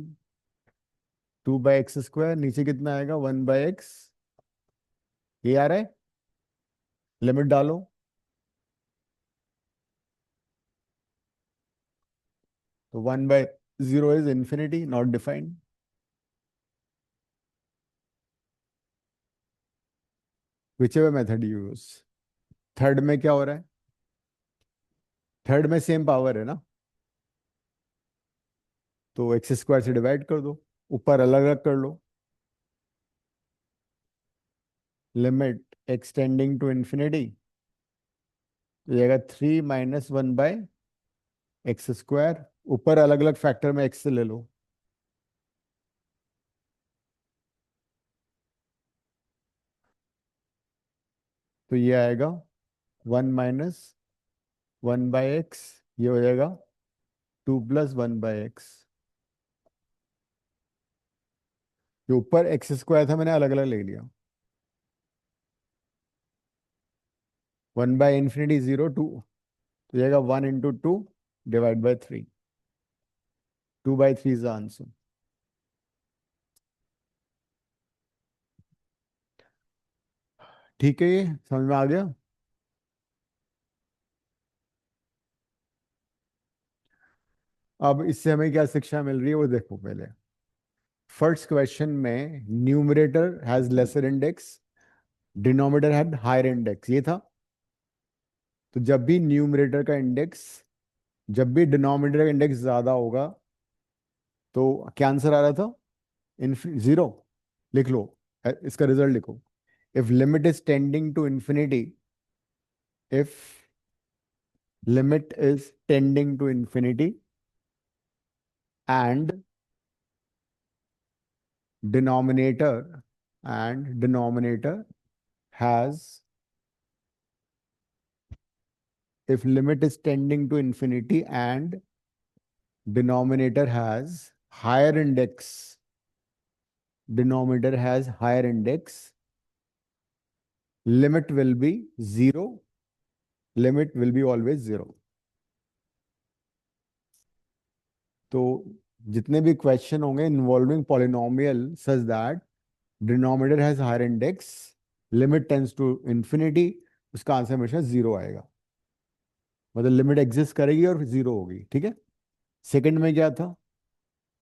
2 बाई एक्स स्क्वायर, नीचे कितना आएगा? 1 बाई एक्स. ये आ रहा है, लिमिट डालो. तो 1 by 0 is infinity, not defined. whichever method you use. Third में क्या हो रहा है? थर्ड में सेम पावर है ना, तो एक्स स्क्वायर से डिवाइड कर दो, ऊपर अलग अलग कर लो. लिमिट एक्सटेंडिंग टू इंफिनिटी, तो जाएगा 3 माइनस 1 बाय एक्स स्क्वायर. ऊपर अलग अलग फैक्टर में एक्स से ले लो. तो ये आएगा 1 माइनस 1 बाय एक्स, ये हो जाएगा 2 प्लस 1 बाय एक्स. जो ऊपर एक्स स्क्वायर था मैंने अलग अलग ले लिया. 1 बाय इंफिनिटी 0 2, तो जाएगा 1 into 2 divide by 3. 2 by 3 is the answer. ठीक है, ये समझ में आ गया. अब इससे हमें क्या शिक्षा मिल रही है वो देखो. पहले फर्स्ट क्वेश्चन में numerator has lesser index, denominator had higher index, ये था. तो जब भी न्यूमरेटर का इंडेक्स, जब भी डिनोमिनेटर का इंडेक्स ज्यादा होगा, तो क्या आंसर आ रहा था? 0. लिख लो, इसका रिजल्ट लिखो. If limit is tending to infinity, if limit is tending to infinity and denominator has, if limit is tending to infinity and denominator has higher index, limit will be 0, limit will be always 0. तो जितने भी question होंगे involving polynomial such that denominator has higher index, limit tends to infinity, उसका answer हमेशा 0 आएगा. मतलब limit exist करेगी और 0 होगी. ठीक है. सेकंड में क्या था?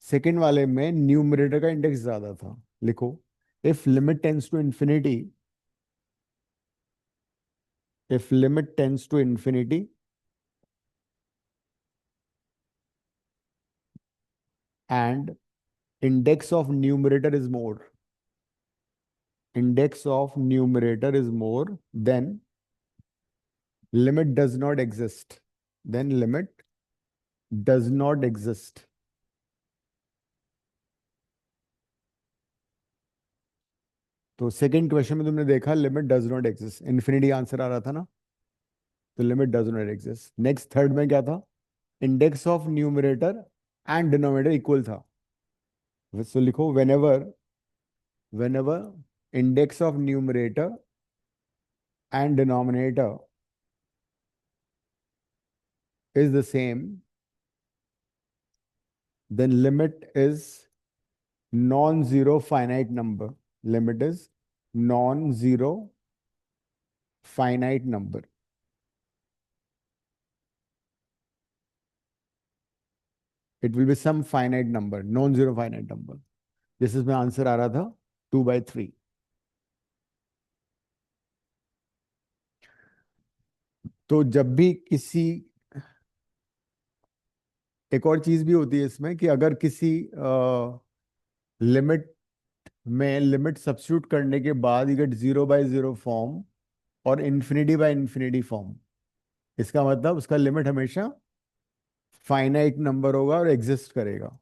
सेकंड वाले में न्यूमरेटर का इंडेक्स ज्यादा था. लिखो, if limit tends to infinity, if limit tends to infinity and index of numerator is more, then limit does not exist. तो सेकंड क्वेश्चन में तुमने देखा limit does not exist, infinity answer आ रहा था ना, तो limit does not exist. Next third में क्या था? Index of numerator and denominator equal था. तो लिखो, whenever index of numerator and denominator is the same, then limit is non-zero finite number. Limit is non-zero finite number. It will be some finite number, non-zero finite number. This is my answer आ रहा था 2/3. तो जब भी किसी, एक और चीज भी होती है इसमें कि अगर किसी लिमिट में लिमिट सब्स्टिट्यूट करने के बाद यू गेट 0/0 फॉर्म और इन्फिनिटी बाय इन्फिनिटी फॉर्म, इसका मतलब उसका लिमिट हमेशा फाइनाइट नंबर होगा और एग्जिस्ट करेगा.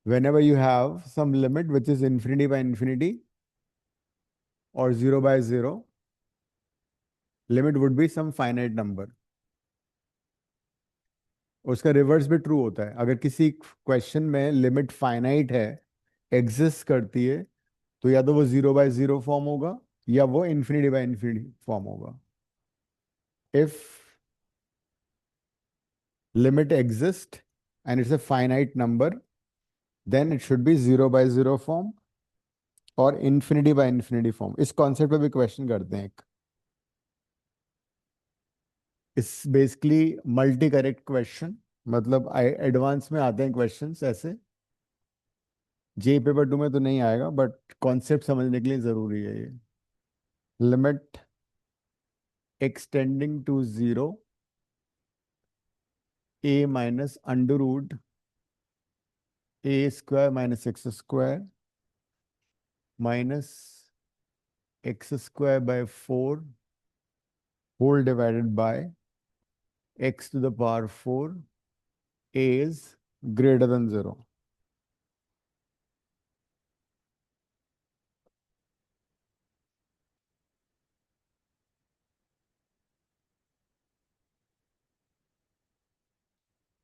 whenever you have some limit which is infinity by infinity or 0/0, limit would be some finite number. उसका रिवर्स भी ट्रू होता है. अगर किसी क्वेश्चन में लिमिट फाइनाइट है, एग्जिस्ट करती है, तो या तो वो 0/0 फॉर्म होगा या वो इन्फिनिटी बाय इन्फिनिटी फॉर्म होगा. If limit exists and it's a finite number, then it should be 0/0 form और infinity by infinity form. इस कॉन्सेप्ट पे भी क्वेश्चन करते हैं. इस बेसिकली मल्टी करेक्ट क्वेश्चन, मतलब एडवांस में आते हैं क्वेश्चंस ऐसे. जे पेपर 2 में तो नहीं आएगा, बट कॉन्सेप्ट समझने के लिए जरूरी है ये. Limit x tending to 0 a minus under root a square minus x square minus x square by 4 whole divided by x to the power 4 is greater than 0.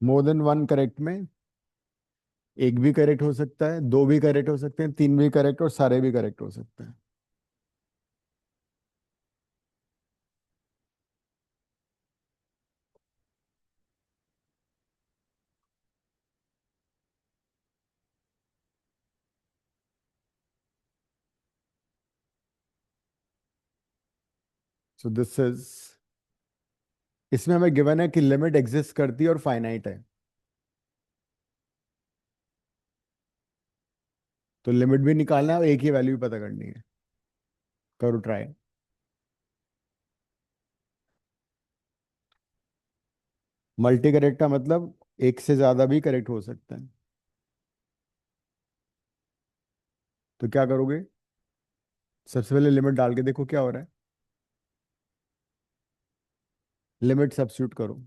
More than one correct में एक भी correct हो सकता है, दो भी correct हो सकते हैं, तीन भी करेक्ट और सारे भी करेक्ट हो सकते हैं. सो दिस इज, इसमें हमें गिवन है कि लिमिट एग्जिस्ट करती है और फाइनाइट है. तो लिमिट भी निकालना है और एक ही वैल्यू भी पता करनी है. करो ट्राई. मल्टी करेक्ट का मतलब एक से ज्यादा भी करेक्ट हो सकता है. तो क्या करोगे? सबसे पहले लिमिट डाल के देखो क्या हो रहा है. लिमिट सब्स्टिट्यूट करो.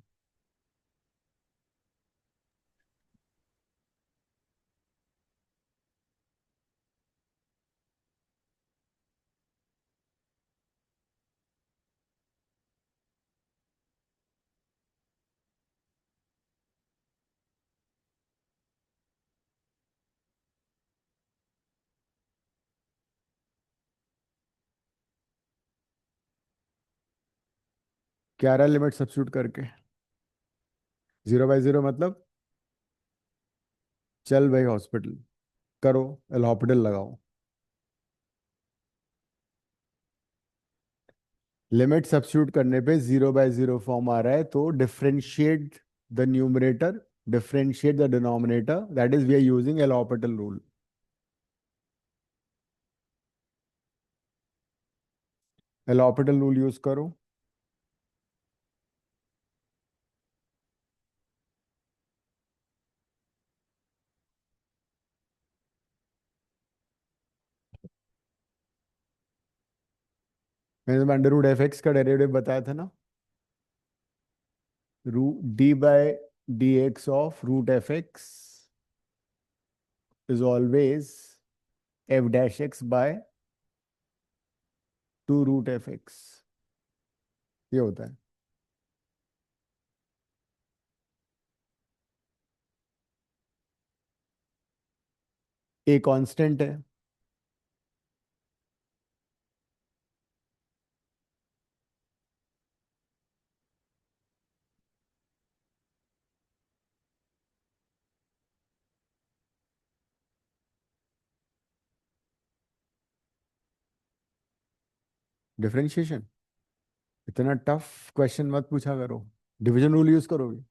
क्या रहा लिमिट सब्स्टिट्यूट करके? 0/0 मतलब चल भाई हॉस्पिटल करो, एल हॉस्पिटल लगाओ. लिमिट सब्स्टिट्यूट करने पे 0/0 फॉर्म आ रहा है, तो differentiate the numerator, differentiate the denominator, that is we are using L hospital rule. L hospital rule use करो. मैंने अंडर रूट एफ एक्स का डेरिवेटिव बताया था ना. d/dx of root fx is always f dash x by 2 root fx. ये होता है. A constant है. डिफरेंशिएशन। इतना टफ क्वेश्चन मत पूछा करो। डिवीजन रूल यूज करोगी,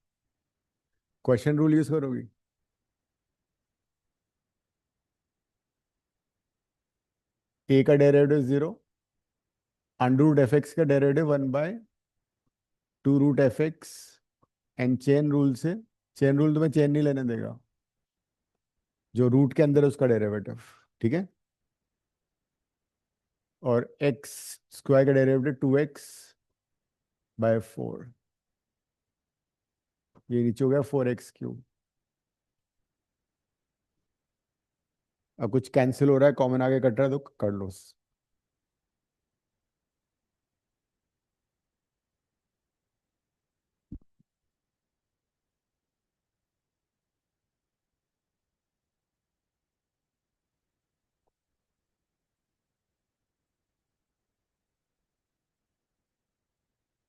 क्वेश्चन रूल यूज करोगी। ए का derivative 0, under root f x का derivative 1/2 root f x, and chain rule से, चेन रूल तुम्हें चेन नहीं लेने देगा, जो रूट के अंदर है उसका डेरिवेटिव, ठीक है। और एक्स स्क्वायर का डेरिवेटिव 2x/4, ये नीचे हो गया 4x3। अब कुछ कैंसिल हो रहा है, कॉमन आगे कट रहा है तो कर लो।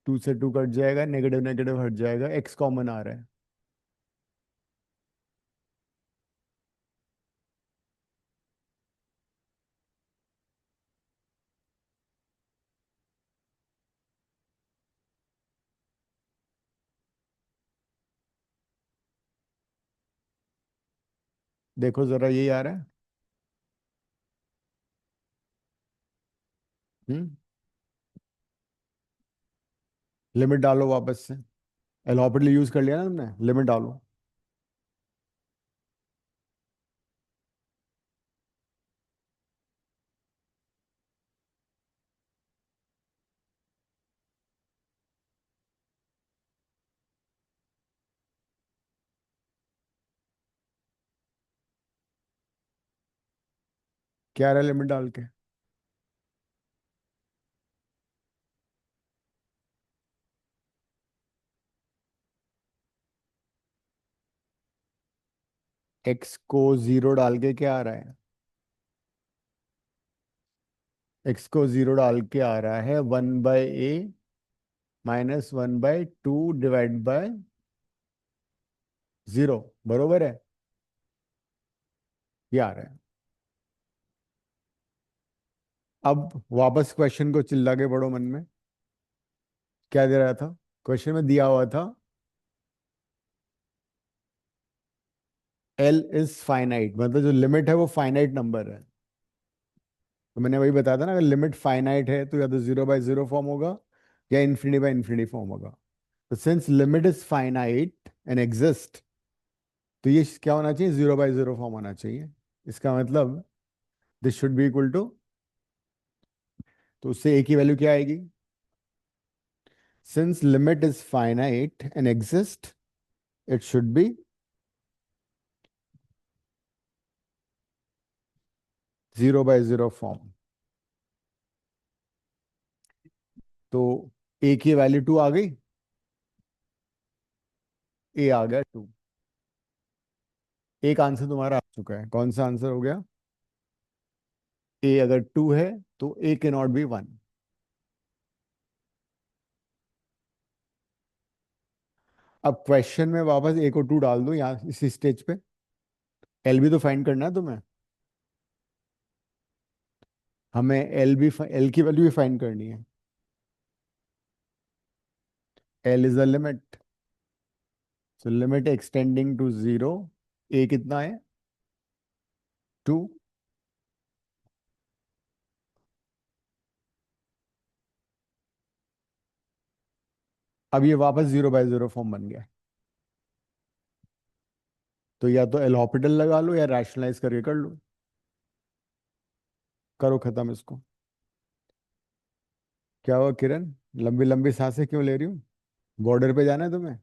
टू से टू कट जाएगा, नेगेटिव नेगेटिव हट जाएगा, एक्स कॉमन आ रहा है। देखो जरा, यही आ रहा है। हम्म, लिमिट डालो वापस से। एल हॉपिटल यूज कर लिया ना तुमने, लिमिट डालो। क्या आ रहा है लिमिट डाल के? एक्स को 0 डाल के क्या आ रहा है? एक्स को 0 डाल के आ रहा है 1/a-1/2 डिवाइड बाय 0, बरोबर है, ये आ रहा है। अब वापस क्वेश्चन को चिल्ला के पढ़ो मन में। क्या दे रहा था क्वेश्चन में? दिया हुआ था L इज फाइनाइट, मतलब जो लिमिट है वो फाइनाइट नंबर है। तो मैंने वही बताया था ना, अगर लिमिट फाइनाइट है तो या तो 0/0 फॉर्म होगा या इन्फिनिटी/इन्फिनिटी फॉर्म होगा। तो since limit is finite and exist, तो ये क्या होना चाहिए? 0/0 फॉर्म होना चाहिए। इसका मतलब this should be equal to, तो उससे ए की वैल्यू क्या आएगी? Since limit is finite and exist, it should be 0/0 form. तो ए की वैल्यू 2 आ गई, ए आ गया 2। एक आंसर तुम्हारा आ चुका है। कौन सा आंसर हो गया? ए अगर 2 है तो ए के नॉट बी 1। अब क्वेश्चन में वापस ए को 2 डाल दो यहाँ इसी स्टेज पे। एल भी तो फाइंड करना है तुम्हें, हमें एल की वैल्यू भी फाइंड करनी है। L is the limit, so limit x tending to 0, a कितना है? 2। अब ये वापस 0/0 फॉर्म बन गया। तो या तो एल हॉपिटल लगा लो या रैशनलाइज करके कर लो। करो खत्म इसको। क्या हुआ किरण, लंबी लंबी सांसें क्यों ले रही हूँ? बॉर्डर पे जाना है तुम्हें?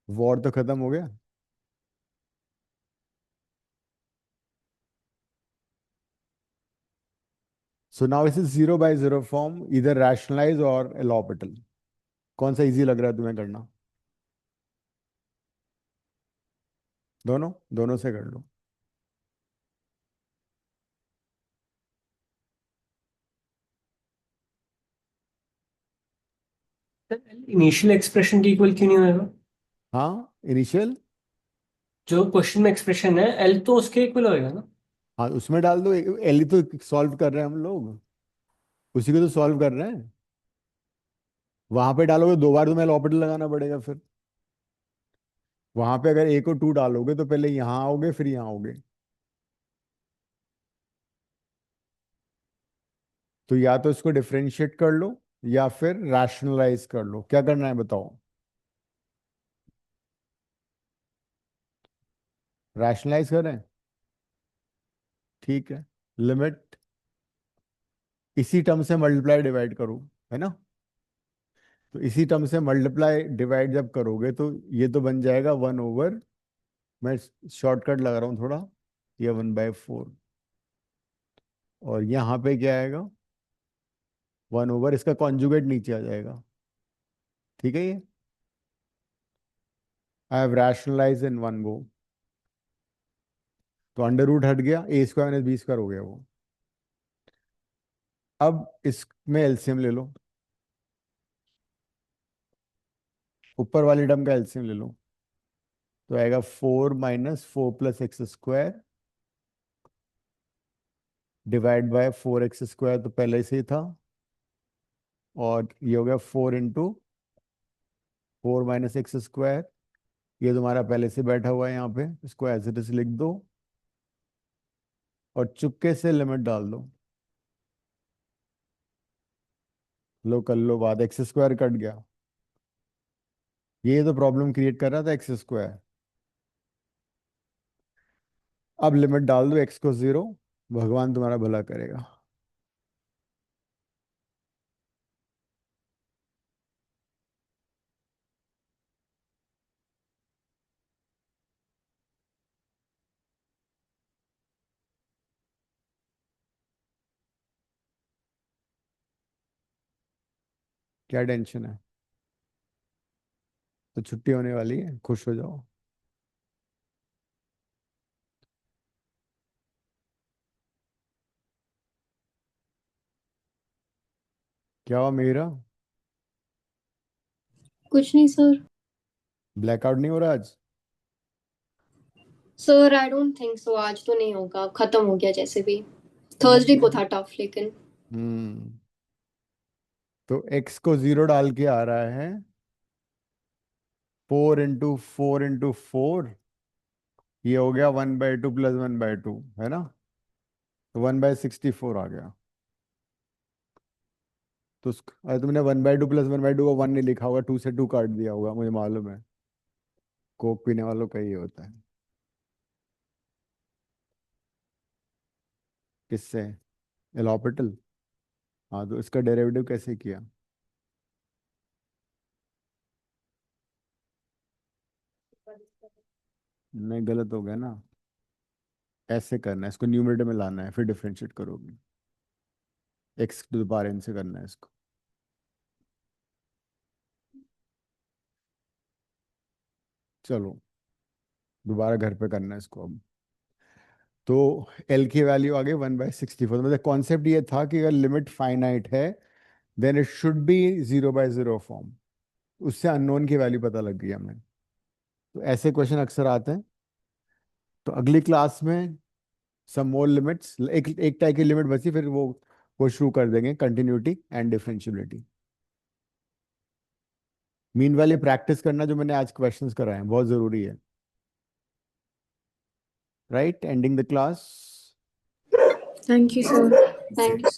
वॉर तो खत्म हो गया। सो नाउ इस इज 0/0 फॉर्म, इधर रैशनलाइज और एल हॉपिटल। कौन सा इजी लग रहा है तुम्हें करना? दोनों, दोनों से कर लो। इनिशियल एक्सप्रेशन के इक्वल क्यों नहीं होएगा? हाँ, इनिशियल। जो क्वेश्चन में एक्सप्रेशन है एल तो उसके इक्वल होएगा ना। हाँ, उसमें डाल दो। एल ही तो सॉल्व कर रहे हैं हम लोग। उसी को तो सॉल्व कर रहे हैं। वहां पे डालोगे 2 बार तुम्हें लॉपिटल लगाना पड़ेगा। फिर वहां पे अगर ए को 2 डालोगे तो पहले यहां आओगे फिर यहां आओगे। तो या तो इसको डिफरेंशिएट कर लो या फिर रैशनलाइज कर लो। क्या करना है बताओ? रैशनलाइज करें? ठीक है। लिमिट इसी टर्म से मल्टीप्लाई डिवाइड करो, है ना? तो इसी टर्म से मल्टीप्लाई डिवाइड जब करोगे तो ये तो बन जाएगा 1/, मैं शॉर्टकट लगा रहा हूँ थोड़ा, ये 1/4। और यहाँ पे क्या आएगा? 1/, इसका कॉन्जुगेट नीचे आ जाएगा। ठीक है। ये I have rationalize in one go. तो अंडर रूट हट गया, a² - b² हो गया वो। अब इसमें एलसीएम ले लो, ऊपर वाली टर्म का एलसीएम ले लो। तो आएगा 4 - 4 + x² डिवाइड बाय 4x², तो पहले से ही था। और ये हो गया 4 × 4 - x²। ये तुम्हारा पहले से बैठा हुआ है यहाँ पे, इसको एज इट इज लिख दो और चुपके से लिमिट डाल दो। लो कर लो बात, x² कट गया। ये तो प्रॉब्लम क्रिएट कर रहा था x²। अब लिमिट डाल दो x को 0, भगवान तुम्हारा भला करेगा। क्या टेंशन है? तो छुट्टी होने वाली है, खुश हो जाओ। क्या हुआ मेरा? कुछ नहीं सर। ब्लैकआउट नहीं हो रहा आज? Sir I don't think so, आज तो नहीं होगा, खत्म हो गया जैसे भी। थर्सडे को था टफ लेकिन। हम्म। तो x को 0 डाल के आ रहा है 4 × 4 × 4। ये हो गया 1/2 + 1/2, है ना? तो 1/64 आ गया। तो अरे तुमने 1/2 + 1/2 को 1 नहीं लिखा होगा, 2 से 2 काट दिया होगा, मुझे मालूम है। कोक पीने वालों का ही होता है। किससे? एलॉपिटल। हाँ, तो इसका डेरिवेटिव कैसे किया? नहीं, गलत हो गया ना। ऐसे करना है इसको, न्यूमरेटर में लाना है, फिर डिफरेंशिएट करोगे। x⁴ से करना है इसको। चलो दोबारा घर पे करना है इसको अब। तो L की वैल्यू आ गई 1/64। मतलब कॉन्सेप्ट ये था कि अगर लिमिट फाइनाइट है then it should be 0/0 form. उससे अननोन की वैल्यू पता लग गई हमें। तो ऐसे क्वेश्चन अक्सर आते हैं। तो अगली क्लास में सम मोर लिमिट्स, एक टाइप की लिमिट बची, फिर वो शुरू कर देंगे, कंटिन्यूटी एंड डिफरेंशियबिलिटी। मीनवाइल ये प्रैक्टिस करना जो मैंने आज क्वेश्चंस कराए हैं बहुत जरूरी है। Right, ending the class. Thank you sir. Thank you.